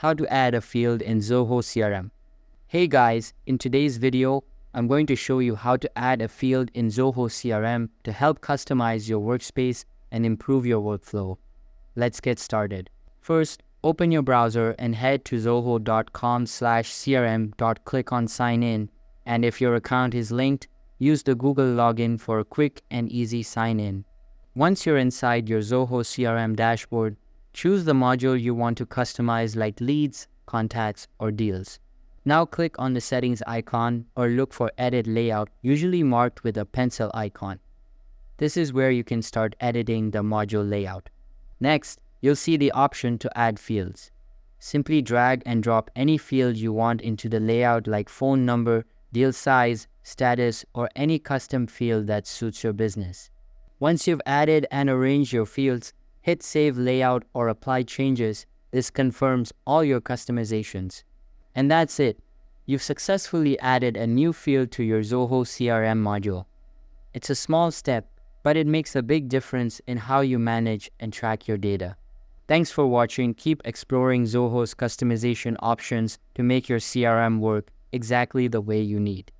how to add a field in Zoho CRM. Hey guys, in today's video, I'm going to show you how to add a field in Zoho CRM to help customize your workspace and improve your workflow. Let's get started. First, open your browser and head to zoho.com/crm. Click on sign in, and if your account is linked, use the Google login for a quick and easy sign in. Once you're inside your Zoho CRM dashboard, choose the module you want to customize like leads, contacts, or deals. Now click on the settings icon or look for edit layout, usually marked with a pencil icon. This is where you can start editing the module layout. Next, you'll see the option to add fields. Simply drag and drop any field you want into the layout like phone number, deal size, status, or any custom field that suits your business. Once you've added and arranged your fields, hit Save Layout or Apply Changes. This confirms all your customizations. And that's it. You've successfully added a new field to your Zoho CRM module. It's a small step, but it makes a big difference in how you manage and track your data. Thanks for watching. Keep exploring Zoho's customization options to make your CRM work exactly the way you need.